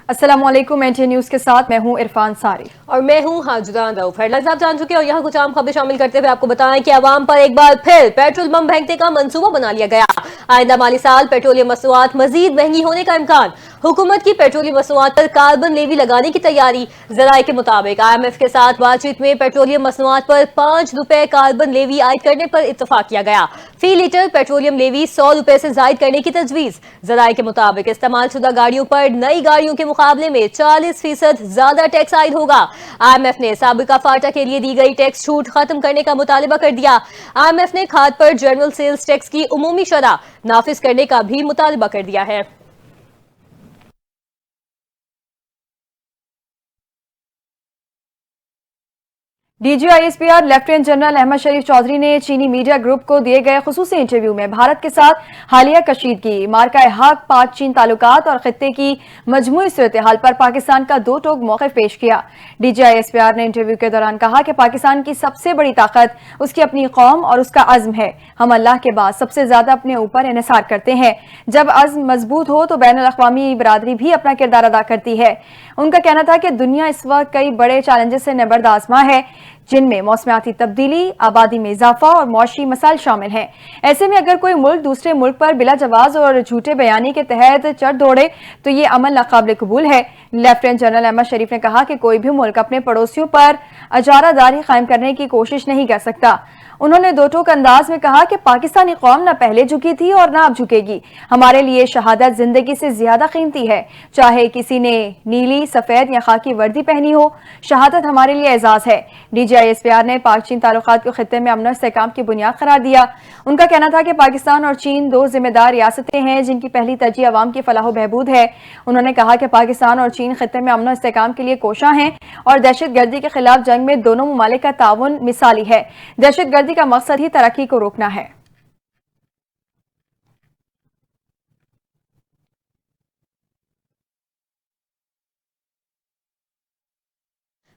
अस्सलामुअलैकुम, NTA news के साथ मैं हूं इरफान सारी और मैं हूं हाजुदान रऊफ। हेडलाइंस आप जान चुके हैं और यहाँ कुछ आम खबरें शामिल करते हुए आपको बताएं कि अवाम पर एक बार फिर पेट्रोल बम फेंकने का मंसूबा बना लिया गया। आइंदा माली साल पेट्रोलियम मसनूआत मजीद महंगी होने का इम्कान। हुकूमत की पेट्रोलियम मसनूआत पर कार्बन लेवी लगाने की तैयारी। जराये के मुताबिक IMF के साथ बातचीत में पेट्रोलियम मसनूआत पर 5 रुपए कार्बन लेवी आयद करने पर इत्तफाक किया गया। फी लीटर पेट्रोलियम लेवी 100 रुपए से जायद करने की तजवीज। जराये के मुताबिक इस्तेमाल शुदा गाड़ियों पर नई गाड़ियों के मुकाबले में 40% ज्यादा टैक्स आयद होगा। IMF ने साबिका फाटा के लिए दी गई टैक्स छूट खत्म करने का मुतालबा कर दिया। IMF ने खाद पर जनरल सेल्स टैक्स की उमूमी शरह नाफिज करने का भी मुतालबा कर दिया है। DGISPR लेफ्टिनेंट जनरल अहमद शरीफ चौधरी ने चीनी मीडिया ग्रुप को दिए गए खुसूसी इंटरव्यू में भारत के साथ हालिया कशीदगी, मार्का हक, पाक चीन ताल्लुकात और खित्ते की मजमूई सूरत हाल पर पाकिस्तान का दो टोक मौक़िफ़ पेश किया। DGISPR ने इंटरव्यू के दौरान कहा कि पाकिस्तान की सबसे बड़ी ताकत उसकी अपनी कौम और उसका अज़्म है। हम अल्लाह के बाद सबसे ज्यादा अपने ऊपर इन्हिसार करते हैं। जब अज़्म मजबूत हो तो बैनुल अक़वामी बिरादरी भी अपना किरदार अदा करती है। उनका कहना था कि दुनिया इस वक्त कई बड़े चैलेंजेस से नबर्द आज़मा है, जिनमें मौसमियाती तब्दीली, आबादी में इजाफा और मौशी मसाइल शामिल हैं। ऐसे में अगर कोई मुल्क दूसरे मुल्क पर बिला जवाज और झूठे बयानी के तहत चढ़ दौड़े तो ये अमल नाकाबिल कबूल है। लेफ्टिनेंट जनरल अहमद शरीफ ने कहा कि कोई भी मुल्क अपने पड़ोसियों पर अजारादारी कायम करने की कोशिश नहीं कर सकता। उन्होंने दो टोक अंदाज में कहा कि पाकिस्तानी कौम न पहले झुकी थी और न अब झुकेगी। हमारे लिए शहादत जिंदगी से ज्यादा कीमती है, चाहे किसी ने नीली, सफेद या खाकी वर्दी पहनी हो। शहादत हमारे लिए एजाज है। DGISPR ने पाक चीन ताल्लुकात को खित्ते में अमन और इस्तेहकाम की बुनियाद करार दिया। उनका कहना था कि पाकिस्तान और चीन दो जिम्मेदार रियासतें हैं जिनकी पहली तरजीह अवाम की फलाह बहबूद है। उन्होंने कहा कि पाकिस्तान और चीन खित्ते में अमन और इस्तेहकाम के लिए कोशां हैं और दहशत गर्दी के खिलाफ जंग में दोनों ममालिक का ताउन मिसाली है। दहशत गर्दी का मकसद ही तरक्की को रोकना है।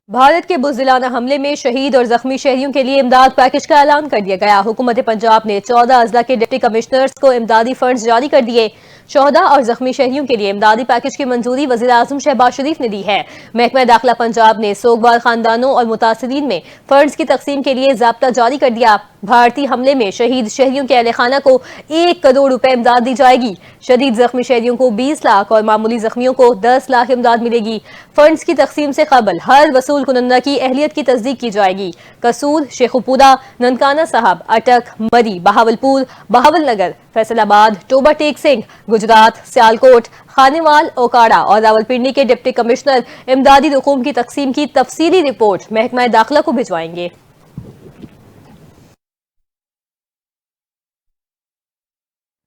भारत के बुज़दिलाना हमले में शहीद और जख्मी शहरियों के लिए इमदाद पैकेज का ऐलान कर दिया गया। हुकूमत पंजाब ने 14 अजला के डिप्टी कमिश्नर्स को इमदादी फंड्स जारी कर दिए। शोहदा और जख्मी शहरियों के लिए इमदादी पैकेज की मंजूरी वज़ीर आज़म शहबाज शरीफ ने दी है। महकमा दाखिला पंजाब ने सोगवार खानदानों और मुतासिरीन में फंड्स की तकसीम के लिए ज़ाब्ता जारी कर दिया। भारतीय हमले में शहीद शहरियों के अहले खाना को 1 करोड़ रुपए इमदाद दी जाएगी। शदीद जख्मी शहरियों को 20 लाख और मामूली जख्मियों को 10 लाख इमदाद मिलेगी। फंड्स की तकसीम से कबल हर वसूल कुनंदा की अहलियत की तस्दीक की जाएगी। कसूर, शेखुपुरा, ननकाना साहब, अटक, मरी, बहावलपुर, बहावलनगर, फैसलाबाद, टोबा टेक सिंह, गुजरात, सियालकोट, खानेवाल, ओकाड़ा और रावलपिंडी के डिप्टी कमिश्नर इमदादी रकूम की तकसीम की तफसीली रिपोर्ट महकमा दाखिला को भिजवाएंगे।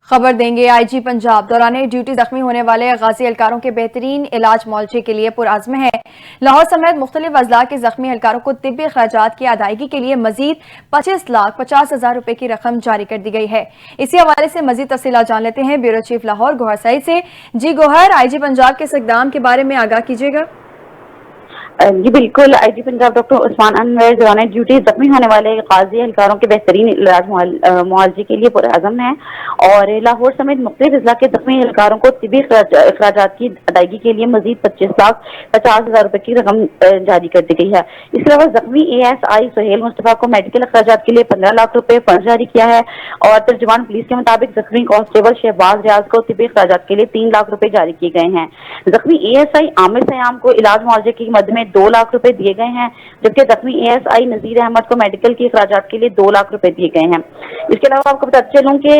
खबर देंगे IG पंजाब दौरान ड्यूटी जख्मी होने वाले गाजी एहलकारों के बेहतरीन इलाज मुआवजे के लिए पुरअज़्म है। लाहौर समेत मुख्तलिफ अजला के जख्मी एहलकारों को तिब्बी अखराजात की अदायगी के लिए मजीद 25,50,000 रुपए की रकम जारी कर दी गई है। इसी हवाले से मजीद तफसीलात जान लेते हैं ब्यूरो चीफ लाहौर गोहर सईद से। जी गोहर, IG पंजाब के इस इक़दाम के बारे में आगाह कीजिएगा। जी बिल्कुल, IG पंजाब डॉक्टर उस्मान अनवर दौरान ड्यूटी जख्मी होने वाले गाजी एहलकारों के बेहतरीन इलाज मुआवजे के लिए पुरअज़्म है और लाहौर समेत मुख्तलिफ अजला के जख्मी एहलकारों को तिब्बी अखराजात की अदायगी के लिए मजीद 25,50,000 रुपए की रकम जारी कर दी गई है। इसके अलावा जख्मी ASI सुहेल मुस्तफा को मेडिकल अखराजात के लिए 15 लाख रुपए फंड जारी किया है और तर्जुमान पुलिस के मुताबिक जख्मी कांस्टेबल शहबाज रियाज को तिब्बी अखराजात के लिए 3 लाख रुपए जारी किए गए हैं। जख्मी ASI आमिर सयाम को इलाज मुआवजे की मद में 2 लाख रुपए दिए गए हैं, जबकि जख्मी ASI नजीर अहमद को मेडिकल के अखराजात के लिए 2 लाख रुपए दिए गए हैं। इसके अलावा आपको बताते चलूं कि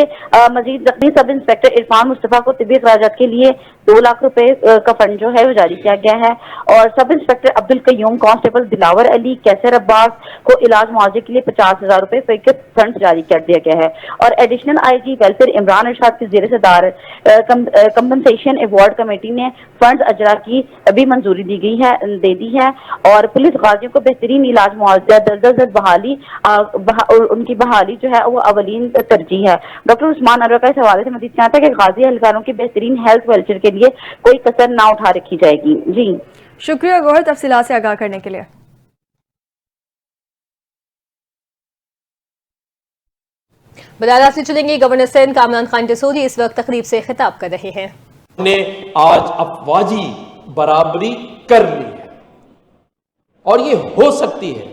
मजीद जख्मी सब इंस्पेक्टर इरफान मुस्तफा को तिब्बी अखराजात के लिए 2 लाख रुपए का फंड जो है वो जारी किया गया है और sub inspector Abdul Qayyum, constable Dilawar Ali, Qaiser Abbas को इलाज मुआवजे के लिए 50,000 रुपए फंड जारी कर दिया गया है और एडिशनल IG वेलफेयर इमरान इरशाद के ज़ेर सदार कंपनसेशन अवार्ड कमेटी ने फंड अजरा की भी मंजूरी दे दी है और पुलिस गाजियों को बेहतरीन इलाज मुआवजा, दर्जा बहाली उनकी बहाली जो है वो अवलीन तरजीह है। डॉक्टर उस्मान अनवर का इस हवाले से मजीद कहना था कि गाजी एहलकारों की बेहतरीन हेल्थ वेलफेयर के लिए कोई कसर ना उठा रखी जाएगी। जी शुक्रिया गोहर, तफसीलात से आगाह करने के लिए। बरात से चलेंगे। गवर्नर सिंध कामरान खान टिसोरी इस वक्त तकरीब से खिताब कर रहे हैं। ने आज अफवाजी برابری کر لی ہے اور یہ ہو سکتی ہے۔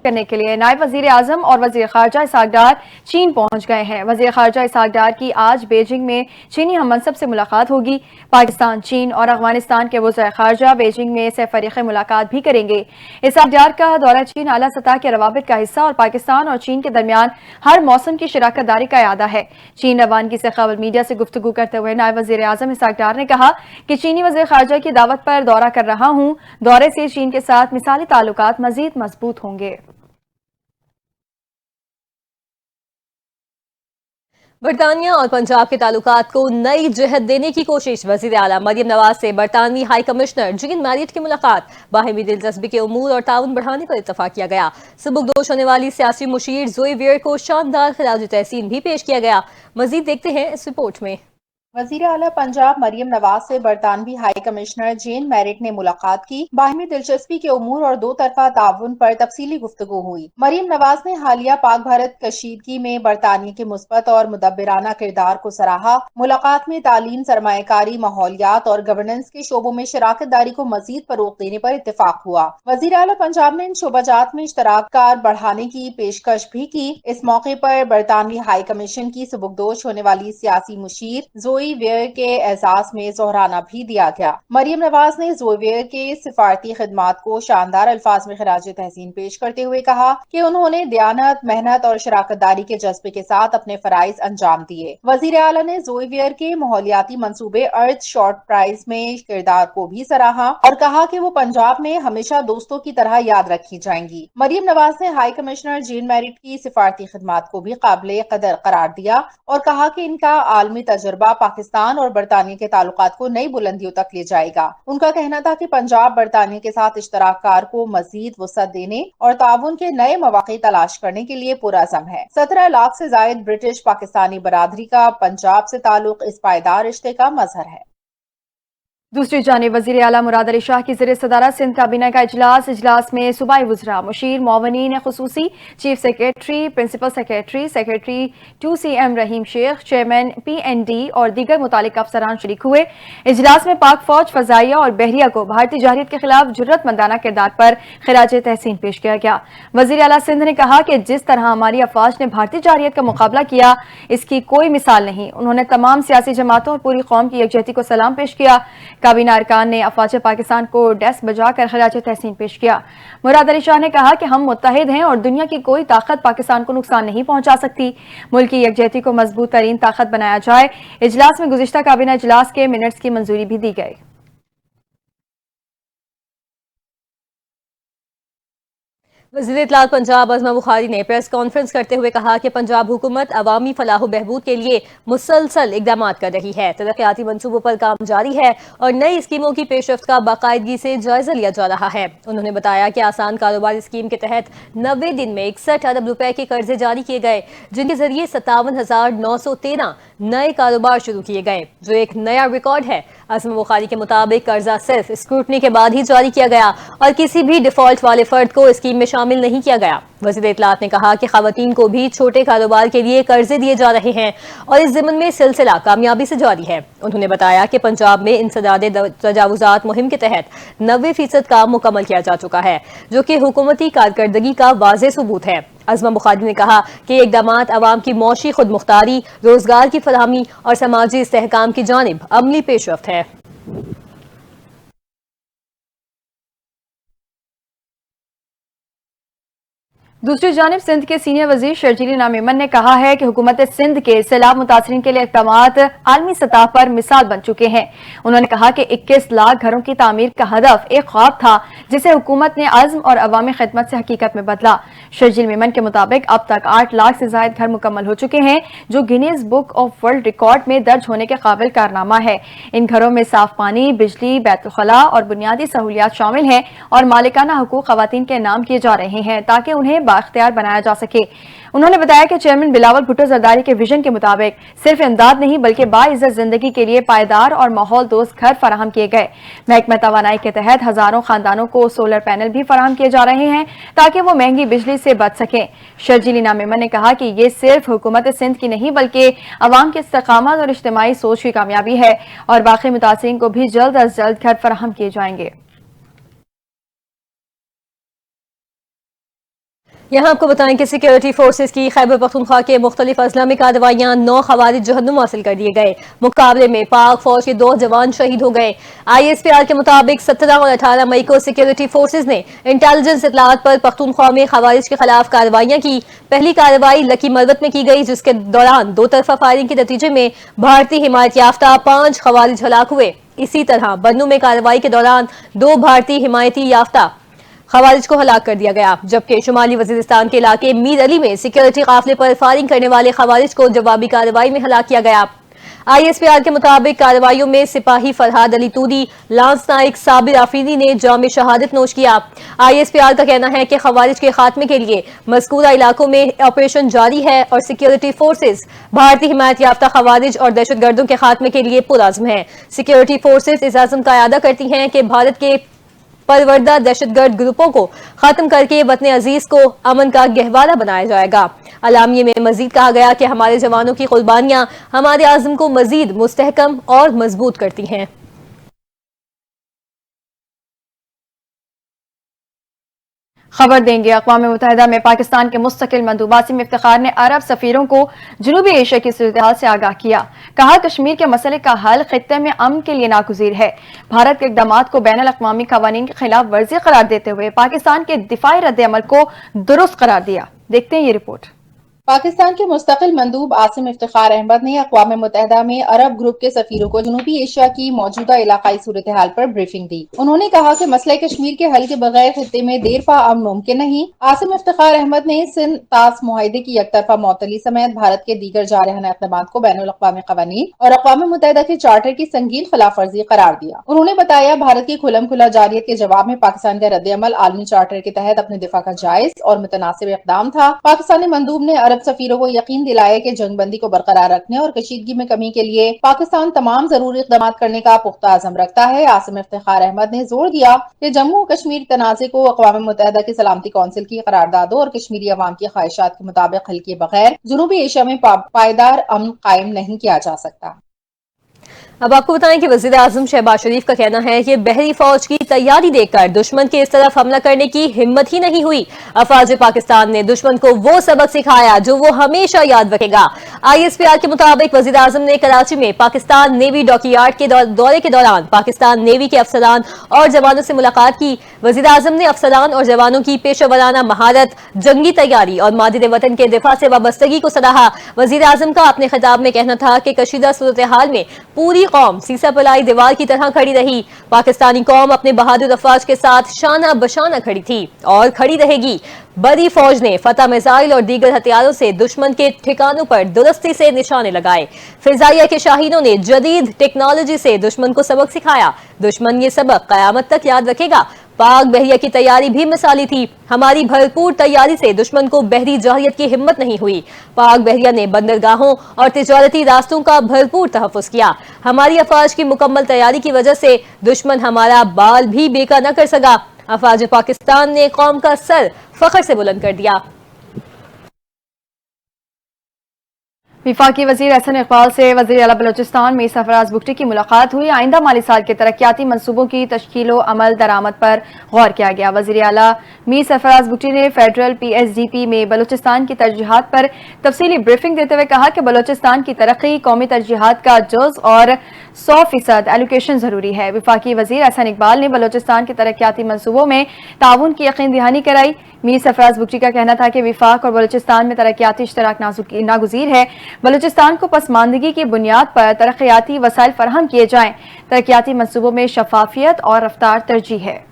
کرنے کے لیے نائب وزیر اعظم اور وزیر خارجہ اسحاق ڈار چین پہنچ گئے ہیں۔ وزیر خارجہ اسحاق ڈار کی آج بیجنگ میں چینی ہم منصب سے ملاقات ہوگی۔ پاکستان، چین اور افغانستان کے وزراء خارجہ بیجنگ میں سہ فریق ملاقات بھی کریں گے۔ اسحاق ڈار کا دورہ چین اعلیٰ سطح کے روابط کا حصہ اور پاکستان اور چین کے درمیان ہر موسم کی شراکت داری کا اعادہ ہے۔ چین روانگی سے قبل میڈیا سے گفتگو کرتے ہوئے نائب وزیر اعظم اسحاق ڈار نے کہا کہ چینی وزیر خارجہ کی دعوت پر دورہ کر رہا ہوں۔ دورے سے چین کے ساتھ مثالی تعلقات مزید مضبوط ہوں گے۔ برطانیہ اور پنجاب کے تعلقات کو نئی جہت دینے کی کوشش۔ وزیر اعلیٰ مریم نواز سے برطانوی ہائی کمشنر جین میریٹ کی ملاقات۔ باہمی دلچسپی کے امور اور تعاون بڑھانے پر اتفاق کیا گیا۔ سبکدوش ہونے والی سیاسی مشیر زوئی ویئر کو شاندار خراج تحسین بھی پیش کیا گیا۔ مزید دیکھتے ہیں اس رپورٹ میں۔ وزیر اعلیٰ پنجاب مریم نواز سے برطانوی ہائی کمشنر جین میریٹ نے ملاقات کی۔ باہمی دلچسپی کے امور اور دو طرفہ تعاون پر تفصیلی گفتگو ہوئی۔ مریم نواز نے حالیہ پاک بھارت کشیدگی میں برطانیہ کے مثبت اور مدبرانہ کردار کو سراہا۔ ملاقات میں تعلیم، سرمایہ کاری، ماحولیات اور گورننس کے شعبوں میں شراکت داری کو مزید فروغ دینے پر اتفاق ہوا۔ وزیر اعلیٰ پنجاب نے ان شعبہ جات میں اشتراک کار بڑھانے کی پیشکش بھی کی۔ اس موقع پر برطانوی ہائی کمیشن کی سبکدوش ہونے والی سیاسی مشیر زوئی ویئر کے اعزاز میں زہرانہ بھی دیا گیا۔ مریم نواز نے زوئی ویئر کے سفارتی خدمات کو شاندار الفاظ میں خراج تحسین پیش کرتے ہوئے کہا کہ انہوں نے دیانت، محنت اور شراکت داری کے جذبے کے ساتھ اپنے فرائض انجام دیے۔ وزیر اعلیٰ نے زوئی ویئر کے ماحولیاتی منصوبے ارتھ شارٹ پرائز میں کردار کو بھی سراہا اور کہا کہ وہ پنجاب میں ہمیشہ دوستوں کی طرح یاد رکھی جائیں گی۔ مریم نواز نے ہائی کمشنر جین میریٹ کی سفارتی خدمات کو بھی قابل قدر قرار دیا اور کہا کہ ان کا عالمی تجربہ پاکستان اور برطانیہ کے تعلقات کو نئی بلندیوں تک لے جائے گا۔ ان کا کہنا تھا کہ پنجاب برطانیہ کے ساتھ اشتراک کار کو مزید وسعت دینے اور تعاون کے نئے مواقع تلاش کرنے کے لیے پرعزم ہے۔ 17 لاکھ سے زائد برٹش پاکستانی برادری کا پنجاب سے تعلق اس پائیدار رشتے کا مظہر ہے۔ دوسری جانب وزیر اعلیٰ مراد علی شاہ کی زیر صدارت سندھ کابینہ کا اجلاس میں صوبائی وزراء، مشیر، معاونین خصوصی، chief secretary, principal secretary, secretary 2CM Rahim Sheikh, chairman PND اور دیگر متعلقہ افسران شریک ہوئے۔ اجلاس میں پاک فوج، فضائیہ اور بحریہ کو بھارتی جارحیت کے خلاف جرأت مندانہ کردار پر خراج تحسین پیش کیا گیا۔ وزیر اعلیٰ سندھ نے کہا کہ جس طرح ہماری افواج نے بھارتی جارحیت کا مقابلہ کیا، اس کی کوئی مثال نہیں۔ انہوں نے تمام سیاسی جماعتوں اور پوری قوم کی یکجہتی کو سلام پیش کیا۔ کابینہ ارکان نے افواج پاکستان کو ڈیسک بجا کر خراج تحسین پیش کیا۔ مراد علی شاہ نے کہا کہ ہم متحد ہیں اور دنیا کی کوئی طاقت پاکستان کو نقصان نہیں پہنچا سکتی۔ ملک کی یکجہتی کو مضبوط ترین طاقت بنایا جائے۔ اجلاس میں گزشتہ کابینہ اجلاس کے منٹس کی منظوری بھی دی گئی۔ وزیر اطلاعات پنجاب عظمہ بخاری نے پریس کانفرنس کرتے ہوئے کہا کہ پنجاب حکومت عوامی فلاح و بہبود کے لیے مسلسل اقدامات کر رہی ہے، ترقیاتی منصوبوں پر کام جاری ہے اور نئی اسکیموں کی پیش رفت کا باقاعدگی سے جائزہ لیا جا رہا ہے۔ انہوں نے بتایا کہ آسان کاروبار اسکیم کے تحت 90 دن میں 61 ارب روپے کے قرضے جاری کیے گئے، جن کے ذریعے 57,913 نئے کاروبار شروع کیے گئے، جو ایک نیا ریکارڈ ہے۔ عظمہ بخاری کے مطابق قرضہ صرف اسکروٹنی کے بعد ہی جاری کیا گیا اور کسی بھی ڈیفالٹ والے فرد کو اسکیم میں شامل نہیں کیا گیا۔ وزیر اطلاعات نے کہا کہ خواتین کو بھی چھوٹے کاروبار کے لیے قرضے دیے جا رہے ہیں اور اس ضمن میں سلسلہ کامیابی سے جاری ہے۔ انہوں نے بتایا کہ پنجاب میں انسداد تجاوزات مہم کے تحت 90% کام مکمل کیا جا چکا ہے، جو کہ حکومتی کارکردگی کا واضح ثبوت ہے۔ عظمہ بخاری نے کہا کہ یہ اقدامات عوام کی معاشی خود مختاری، روزگار کی فراہمی اور سماجی استحکام کی جانب عملی پیش رفت ہے۔ دوسری جانب سندھ کے سینئر وزیر شرجیل انعام ایمن نے کہا ہے کہ حکومت سندھ کے سیلاب متاثرین کے لیے اقدامات عالمی سطح پر مثال بن چکے ہیں۔ انہوں نے کہا کہ 21 لاکھ گھروں کی تعمیر کا ہدف ایک خواب تھا، جسے حکومت نے عزم اور عوامی خدمت سے حقیقت میں بدلا۔ شرجیل ایمن کے مطابق اب تک 8 لاکھ سے زائد گھر مکمل ہو چکے ہیں، جو Guinness book of world record میں درج ہونے کے قابل کارنامہ ہے۔ ان گھروں میں صاف پانی، بجلی، بیت الخلاء اور بنیادی سہولیات شامل ہیں اور مالکانہ حقوق خواتین کے نام کیے جا رہے ہیں تاکہ انہیں बाख्तियार बनाया जा सके। उन्होंने बताया कि चेयरमैन बिलावल भुट्टो जरदारी के विजन के मुताबिक सिर्फ इमदाद नहीं बल्कि बाइज्जत जिंदगी के लिए पायदार और माहौल दोस्त घर फराहम किए गए। महकमा तवानाई के तहत हजारों खानदानों को सोलर पैनल भी फराहम किए जा रहे हैं ताकि वो महंगी बिजली से बच सकें। शर्जील इनाम मेमन ने कहा कि ये सिर्फ हुकूमत सिंध की नहीं बल्कि अवाम की इस्तेकामत और इज्तिमाई सोच की कामयाबी है और बाकी मुतासिरीन को भी जल्द अज जल्द घर फराहम किए जाएंगे। यहाँ आपको बताएं कि सिक्योरिटी फोर्सेज की खैबर पख्तूनख्वा के मुख्तलिफ अजला में कार्रवाइयाँ 9 खवारिज जहन्नुम हासिल कर दिए गए। मुकाबले में पाक फौज के 2 जवान शहीद हो गए। ISPR के मुताबिक 17 और 18 मई को सिक्योरिटी फोर्सेज ने इंटेलिजेंस इतलात पर पख्तूनख्वा में खवारिज के खिलाफ कार्रवाइयाँ की। पहली कार्रवाई लकी मरवत में की गई, जिसके दौरान 2 तरफा फायरिंग के नतीजे में भारतीय हिमायत याफ्ता 5 खवारिज हलाक हुए। इसी तरह बन्नू में कार्रवाई के दौरान 2 भारतीय हिमायती याफ्ता खवारिज को हलाक कर दिया गया, जबकि शुमाली वजीरिस्तान के इलाके मीर अली में सिक्योरिटी काफिले पर फायरिंग करने वाले खवारिज को जवाबी कार्रवाई में हलाक किया गया। ISPR के मुताबिक कार्रवाइयों में सिपाही फरहाद अली तूदी, लांस नाइक साबिर आफरीदी ने जाम शहादत नोश किया। ISPR का कहना है कि खवारिज के खात्मे के लिए मज़कूरा इलाकों में ऑपरेशन जारी है और सिक्योरिटी फोर्सेज भारतीय हिमायत याफ्ता खवारिज और दहशतगर्दों के खात्मे के लिए पुरअज़्म है। सिक्योरिटी फोर्सेज इस अज़्म का इरादा करती हैं कि भारत के परवरदा दहशतगर्द ग्रुपों को खत्म करके वतन अजीज को अमन का गहवारा बनाया जाएगा। अलामिये में मजीद कहा गया कि हमारे जवानों की कुर्बानियां हमारे आज़म को मजीद मुस्तहकम और मजबूत करती हैं। खबर देंगे अक़वाम मुत्तहिदा में पाकिस्तान के मुस्तकिल मंदूब आसिम इफ्तिखार ने अरब सफीरों को जनूबी एशिया की सूरत-ए-हाल से आगाह किया। कहा कश्मीर के मसले का हल खित्ते में अमन के लिए नागुज़ीर है। भारत के इक़दामात को बैनुल अक़वामी क़वानीन के खिलाफ वर्जी करार देते हुए पाकिस्तान के दिफाई रद्द-ए-अमल को दुरुस्त करार दिया। देखते हैं ये रिपोर्ट। पाकिस्तान के मुस्तकिल मंदूब आसिम इफ्तिखार अहमद ने अक़वाम मुत्तहिदा में अरब ग्रुप के सफीरों को जनूबी एशिया की मौजूदा इलाकाई सूरत हाल पर ब्रीफिंग दी। उन्होंने कहा कि मसला कश्मीर के हल के बगैर खित्ते में देर पा अमन मुमकिन नहीं। आसिम इफ्तिखार अहमद ने सिंध तास मुआहिदे की यकतरफा मअतली समेत भारत के दीगर जारहाना इक़दामात को बैनुल अक़वामी क़वानीन और अक़वाम मुत्तहिदा के चार्टर की संगीन खिलाफ वर्जी करार दिया। उन्होंने बताया भारत की खुलम खुला जारियत के जवाब में पाकिस्तान का रद्द अमल आलमी चार्टर के तहत अपने दिफा का जायज और मुतनासिब इक़दाम था। पाकिस्तानी मंदूब ने अरब सफीरों को यकीन दिलाया कि जंगबंदी को बरकरार रखने और कशीदगी में कमी के लिए पाकिस्तान तमाम जरूरी इक़दाम करने का पुख्ता अज़म रखता है। आसिम इफ्तिखार अहमद ने जोर दिया कि जम्मू कश्मीर तनाज़े को अक़वाम मुत्तहिदा की सलामती कौंसिल की करारदादों और कश्मीरी अवाम की ख्वाहिशात के मुताबिक हल किए बगैर जनूबी एशिया में पायदार अमन कायम नहीं किया जा सकता। अब आपको बताएं कि वज़ीर आज़म शहबाज शरीफ का कहना है कि बहरी फौज की तैयारी देखकर दुश्मन के इस तरफ हमला करने की हिम्मत ही नहीं हुई। अफवाज पाकिस्तान ने दुश्मन को वो सबक सिखाया जो वो हमेशा याद रखेगा। ISPR के मुताबिक वज़ीर आज़म ने कराची में पाकिस्तान नेवी डॉकयार्ड के दौरे के दौरान पाकिस्तान नेवी के अफसरान और जवानों से मुलाकात की। वज़ीर आज़म ने अफसरान और जवानों की पेशेवराना महारत, जंगी तैयारी और मादिर वतन के दिफा से वाबस्तगी को सराहा। वज़ीर आज़म का अपने खिताब में कहना था कि कशीदा सूरत हाल में पूरी कौम सीसा पलाई दीवार की तरह खड़ी रही। पाकिस्तानी कौम अपने बहादुर अफवाज के साथ शाना बशाना खड़ी थी और खड़ी रहेगी। बड़ी फौज ने फतह मिसाइल और दीगर हथियारों से दुश्मन के ठिकानों पर दुरुस्ती से निशाने लगाए। फिजाइया के शाहीनों ने जदीद टेक्नोलॉजी से दुश्मन को सबक सिखाया। दुश्मन ये सबक कयामत तक याद रखेगा। पाक बहरिया की तैयारी भी मिसाली थी। हमारी भरपूर तैयारी से दुश्मन को बहरी जौहरियत की हिम्मत नहीं हुई। पाक बहरिया ने बंदरगाहों और तिजारती रास्तों का भरपूर तहफ़्फ़ुज़ किया। हमारी अफवाज की मुकम्मल तैयारी की वजह से दुश्मन हमारा बाल भी बेका न कर सका। अफवाज पाकिस्तान ने कौम का सर फख्र से बुलंद कर दिया। वफाकी वज़ीर एहसन इकबाल से वज़ीर आला बलोचिस्तान मीर सरफराज बुगटी की मुलाकात हुई। आइंदा माली साल के तरक्याती मनसूबों की तश्कीलो अमल दरामद पर गौर किया गया। वज़ीर आला मीर सरफराज बुगटी ने फेडरल PSDP में बलोचिस्तान की तरजीहात पर तफसीली ब्रीफिंग देते हुए कहा कि बलोचिस्तान की तरक्की कौमी तरजीहात का जुज़ और 100% एलोकेशन जरूरी है। वफाकी वज़ीर एहसन इकबाल ने बलोचिस्तान के तरक्याती मनसूबों में ताउन की यकीन दहानी कराई। मीर सरफराज बुगटी का कहना था कि विफाक और बलोचिस्तान में तरक्याती इश्तराक नागुज़ीर है। बलूचिस्तान को पसमानदगी की बुनियाद पर तरक्याती वसाइल फराहम किए जाएं। तरक्याती मंसूबों में शफाफियत और रफ्तार तरजीह है।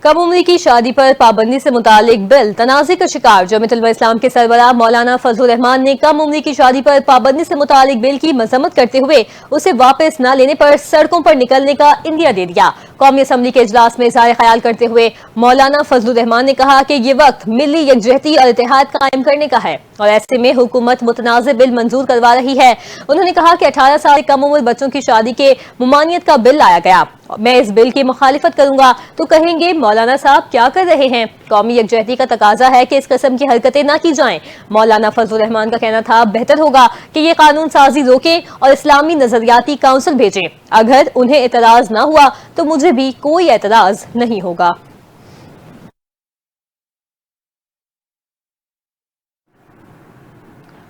कम उम्री की शादी पर पाबंदी से मुतालिक बिल तनाज़े का शिकार। जमीयत उलमा इस्लाम के सरबराह मौलाना फजलुर रहमान ने कम उम्री की शादी पर पाबंदी से मुतालिक बिल की मजम्मत करते हुए उसे वापस न लेने पर सड़कों पर निकलने का इंदिया दे दिया। कौमी असम्बली के इजलास में इज़हार ख्याल करते हुए मौलाना फजलुर रहमान ने कहा कि ये वक्त मिली यकजहती और इत्तेहाद कायम करने का है और ऐसे में हुकूमत मुतनाज़ बिल मंजूर करवा रही है। उन्होंने कहा कि 18 साल से कम उम्र बच्चों की शादी के मुमानियत का बिल लाया गया। मैं इस बिल की मुखालिफत करूंगा तो कहेंगे मौलाना साहब क्या कर रहे हैं। कौमी यकजहती का तकाजा है कि इस किस्म की हरकतें न की जाएं। मौलाना फजलुर रहमान का कहना था बेहतर होगा कि ये कानून साजी रोके और इस्लामी नजरियाती काउंसिल भेजें। अगर उन्हें एतराज न हुआ तो मुझे भी कोई एतराज नहीं होगा।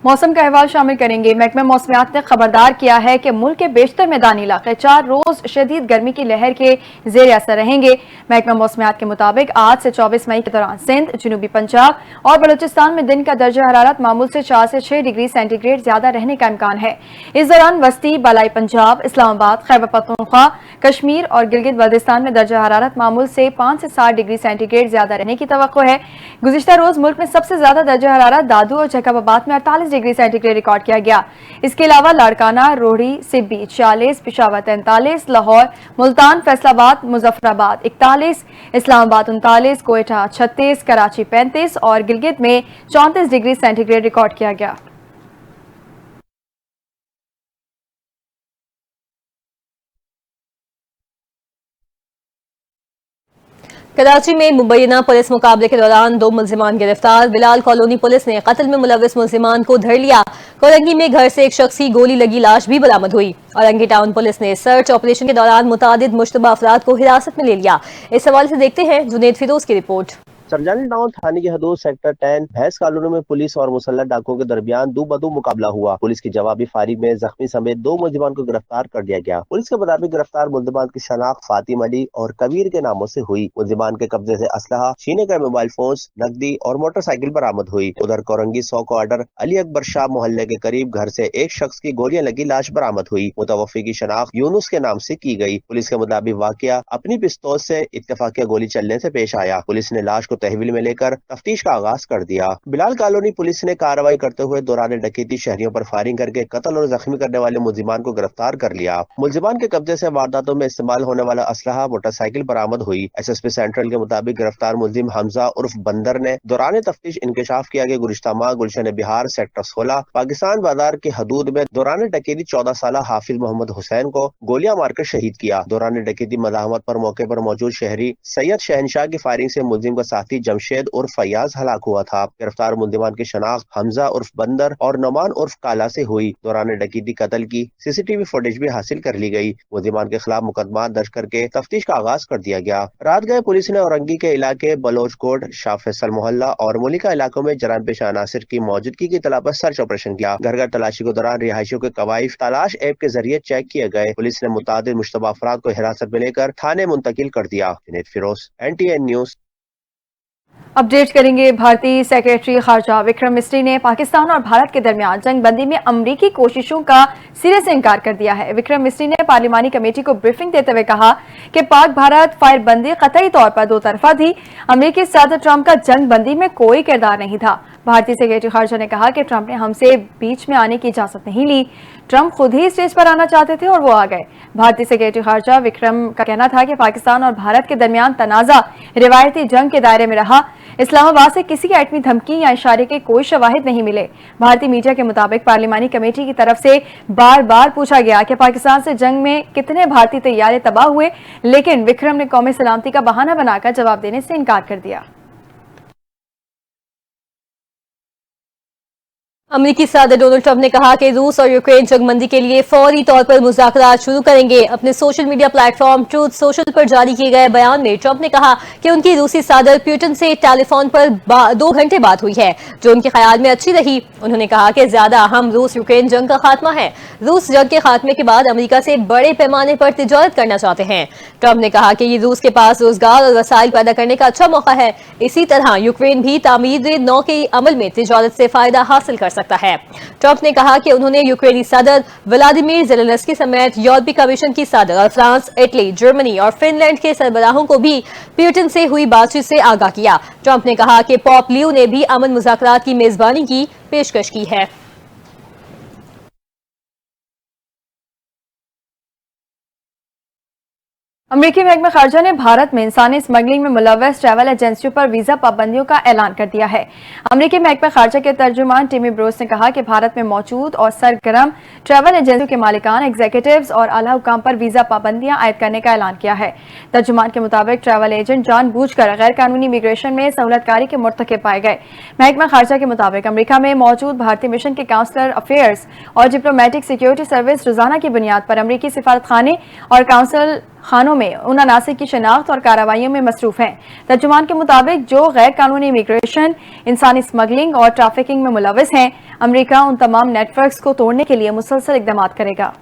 मौसम का अहवाल शामिल करेंगे। महकमा मौसमियात ने खबरदार किया है कि मुल्क के बेशतर मैदानी इलाके 4 रोज शदीद गर्मी की लहर के जेर असर रहेंगे। महकमा मौसमियात के मुताबिक आज से 24 मई के दौरान सिंध, जनूबी पंजाब और बलूचिस्तान में दिन का दर्जा हरारत मामूल से 4 से 6 डिग्री सेंटीग्रेड ज्यादा रहने का इम्कान है। इस दौरान वस्ती, बलाई पंजाब, इस्लामाबाद, खैबर पख्तूनख्वा, कश्मीर और गिलगित बल्तिस्तान में दर्जा हरारत मामूल से 5 से 7 डिग्री सेंटीग्रेड ज्यादा रहने की तवक्को है। गुज़िश्ता रोज मुल्क में सबसे ज्यादा दर्जा हरारत दादू और जैकबाबाद में 48 डिग्री सेंटीग्रेड रिकॉर्ड किया गया। इसके अलावा लाड़काना, रोहड़ी, सिब्बी 40, पिशावर 43, लाहौर, मुल्तान, फैसलाबाद, मुजफ्फराबाद 41, इस्लामाबाद 39, कोयटा 36, कराची 35 और गिलगित में 34 डिग्री सेंटीग्रेड रिकॉर्ड किया गया। कराची में मुबैना पुलिस मुकाबले के दौरान 2 मुल्जिमान गिरफ्तार। बिलाल कॉलोनी पुलिस ने कत्ल में मुलविस मुल्जिमान को धर लिया। कोरंगी में घर से एक शख्स की गोली लगी लाश भी बरामद हुई। औरंगी टाउन पुलिस ने सर्च ऑपरेशन के दौरान मुतादिद मुश्तबा अफराद को हिरासत में ले लिया। इस हवाले से देखते हैं जुनेद फिरोज की रिपोर्ट। सरजानी टाउन थाने की हदूद सेक्टर 10 भैंस कॉलोनी में पुलिस और मुसल्लह डाकुओं के दरमियान दो बदू मुकाबला हुआ। पुलिस की जवाबी फायरिंग में जख्मी समेत 2 मुलजिमान को गिरफ्तार कर लिया गया। पुलिस के मुताबिक गिरफ्तार मुलजिमान की शनाख्त फातिम अली और कबीर के नामों से हुई। मुलजिमान के कब्जे से असलहा, छीने गए मोबाइल फोन, नकदी और मोटरसाइकिल बरामद हुई। उधर कोरंगी 100 क्वार्टर अली अकबर शाह मोहल्ले के करीब घर से एक शख्स की गोलियां लगी लाश बरामद हुई। मुतवफ़ी की शनाख्त यूनुस के नाम से की गई। पुलिस के मुताबिक वाकया अपनी पिस्तौल से इत्तेफाकिया गोली चलने से पेश आया। पुलिस ने लाश को तहवील में लेकर तफ्तीश का आगाज कर दिया। बिलाल कॉलोनी पुलिस ने कार्रवाई करते हुए दौरान डकैती शहरियों पर फायरिंग करके कत्ल और जख्मी करने वाले मुलजिमान को गिरफ्तार कर लिया। मुलजिमान के कब्जे से वारदातों में इस्तेमाल होने वाला असलहा, मोटरसाइकिल बरामद हुई। एसएसपी सेंट्रल के मुताबिक गिरफ्तार मुलजिम हमजा उर्फ बंदर ने दौरान तफ्तीश इंकशाफ किया कि गुज़िश्ता माह गुलशन बिहार सेक्टर 16 पाकिस्तान बाजार की हदूद में दौरान डकैती 14 साल हाफिज मोहम्मद हुसैन को गोलियां मारकर शहीद किया। दौरान डकैती मज़ाहमत पर मौके पर मौजूद शहरी सैयद शहनशाह की फायरिंग से मुलजिम का साथी जमशेद उर्फ फैयाज हलाक हुआ था। गिरफ्तार मुलजिमान की शनाख्त हमजा उर्फ बंदर और नौमान उर्फ काला से हुई। दौरान डकैती कत्ल की सीसीटीवी फुटेज भी हासिल कर ली गई। मुलजिमान के खिलाफ मुकदमा दर्ज करके तफ्तीश का आगाज कर दिया गया। रात गए पुलिस ने औरंगी के इलाके बलोच कोट, शाह फैसल मोहल्ला और मुलिका इलाकों में जराम पेशा अनासिर की मौजूदगी की तलाश पर सर्च ऑपरेशन किया। घर घर तलाशी के दौरान रिहायशियों के कवायद तलाश ऐप के जरिए चेक किए गए। पुलिस ने मुतादिद मुश्तबा अफराद को हिरासत में लेकर थाने मुंतकिल कर दिया। Junaid Feroz, NTN news. Update करेंगे। भारतीय सेक्रेटरी खारजा विक्रम मिस्री ने पाकिस्तान और भारत के दरमियान जंग बंदी में अमरीकी कोशिशों का सिरे से इनकार कर दिया है। विक्रम मिस्री ने पार्लिमानी कमेटी को ब्रीफिंग देते हुए कहा कि पाक भारत फायर बंदी कतई तौर पर दो तरफा थी। अमरीकी सदर ट्रंप का जंग बंदी में कोई किरदार नहीं था। भारतीय सेक्रेटरी खारजा ने कहा कि ट्रंप ने हमसे बीच में आने की इजाजत नहीं ली। ट्रंप खुद ही स्टेज पर आना चाहते थे और वो आ गए। भारतीय सेक्रेटरी खारजा विक्रम का कहना था कि पाकिस्तान और भारत के दरमियान तनाजा रिवायती जंग के दायरे में रहा। इस्लामाबाद से किसी एटमी धमकी या इशारे के कोई शवाहिद नहीं मिले। भारतीय मीडिया के मुताबिक पार्लिमानी कमेटी की तरफ से बार बार पूछा गया कि पाकिस्तान से जंग में कितने भारतीय तैयारे तबाह हुए, लेकिन विक्रम ने कौमी सलामती का बहाना बनाकर जवाब देने से इनकार कर दिया। अमेरिकी सदर डोनाल्ड ट्रंप ने कहा कि रूस और यूक्रेन जंगबंदी के लिए फौरी तौर पर मुज़ाकरात शुरू करेंगे। अपने social media platform truth social पर जारी किए गए बयान में ट्रंप ने कहा कि उनकी रूसी सदर पुतिन से टेलीफोन पर 2 घंटे बात हुई है, जो उनके ख्याल में अच्छी रही। उन्होंने कहा कि ज्यादा अहम रूस यूक्रेन जंग का खात्मा है। रूस जंग के खात्मे के बाद अमेरिका से बड़े पैमाने पर तिजारत करना चाहते हैं। ट्रंप ने कहा कि ये रूस के पास रोजगार और वसाइल पैदा करने का अच्छा मौका है। इसी तरह यूक्रेन भी तामीर नौ के अमल में तिजारत से फायदा हासिल कर सकता है। ट्रंप ने कहा कि उन्होंने यूक्रेनी सदर व्लादिमीर ज़ेलेंस्की समेत यूरोपीय कमीशन की सदर और फ्रांस, इटली, जर्मनी और फिनलैंड के सरबराहों को भी पुतिन से हुई बातचीत से आगाह किया। ट्रंप ने कहा कि पोप लियो ने भी अमन मुज़ाकरात की मेजबानी की पेशकश की है। अमरीकी महकमा खारजा ने भारत में इंसानी स्मगलिंग में मुलव्वस ट्रैवल एजेंसियों पर वीजा पाबंदियों का ऐलान कर दिया है। अमरीकी महकमा खारजा के तर्जुमान टिमी ब्रोस ने कहा कि भारत में मौजूद और सरगर्म ट्रैवल एजेंसियों के मालिकान, एग्जीक्यूटिव्स और आला हुकाम पर वीजा पाबंदियां आयद करने का ऐलान किया है। तर्जुमान के मुताबिक ट्रैवल एजेंट जानबूझकर गैर कानूनी इमिग्रेशन में सहूलतकारी के मुर्तकिब पाए गए। महकमा खारजा के मुताबिक अमरीका में मौजूद भारतीय मिशन के काउंसलर अफेयर्स और डिप्लोमेटिक सिक्योरिटी सर्विस रोजाना की बुनियाद पर अमरीकी सिफारत खाने और काउंसिल खानों में उन अनासिर की शनाख्त और कार्रवाइयों में मसरूफ हैं। तर्जुमान के मुताबिक जो गैर कानूनी इमिग्रेशन, इंसानी स्मगलिंग और ट्रैफिकिंग में मुलव्वस हैं, अमरीका उन तमाम नेटवर्क्स को तोड़ने के लिए मुसलसल इक़दाम करेगा।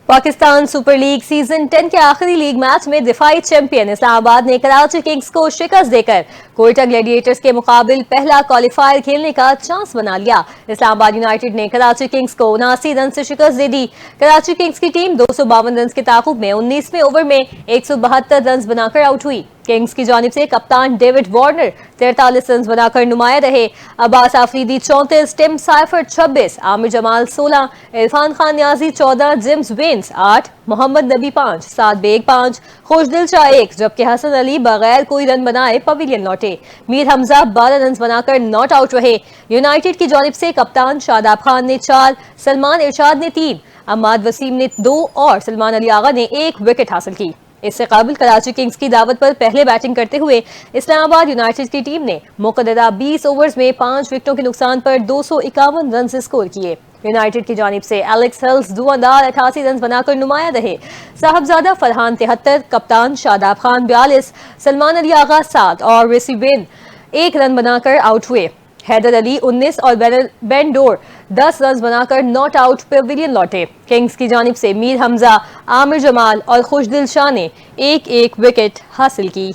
पाकिस्तान सुपर लीग सीजन 10 के आखिरी लीग मैच में दिफाई चैंपियन इस्लामाबाद ने कराची किंग्स को शिकस्त देकर कोयटा ग्लैडिएटर्स के मुकाबले पहला क्वालिफायर खेलने का चांस बना लिया। इस्लामाबाद यूनाइटेड ने कराची किंग्स को 79 रन से शिकस्त दे दी। कराची किंग्स की टीम 252 रन के ताकुब में 19वें ओवर में 172 रन बनाकर आउट हुई। किंग्स की जानिब से कप्तान डेविड वार्नर 43 रन बनाकर नुमाया रहे। Abbas Afridi 34, Tim Seifert 26, Aamir Jamal 16, Irfan Khan Niazi 14, James Vince 8, Mohammad Nabi 5, साद बेग 5, खुशदिल शाह 1, जबकि हसन अली बगैर कोई रन बनाए पवेलियन लौटे। मीर हमजा 12 रन बनाकर नॉट आउट रहे। यूनाइटेड की जानिब से कप्तान शादाब खान ने 4, सलमान इरशाद ने 3, अम्माद वसीम ने 2 और सलमान अली आगा ने 1 विकेट हासिल की। इससे काबिल कराची किंग्स की दावत पर पहले बैटिंग करते हुए इस्लामाबाद यूनाइटेड की टीम ने मुकद्दरा 20 ओवर्स में 5 विकेटों के नुकसान पर 251 रन स्कोर किए। यूनाइटेड की जानिब से एलेक्स हेल्स धुआंधार 88 रन बनाकर नुमाया रहे। साहबजादा फरहान 73, कप्तान शादाब खान 42, सलमान अली आगा 7 और रिसी वेन 1 रन बनाकर आउट हुए। हैदर अली 19 और बेन डोर 10 रन बनाकर नॉट आउट पवेलियन लौटे। किंग्स की जानिब से मीर हमजा, आमिर जमाल और खुशदिल शाह ने 1-1 विकेट हासिल की।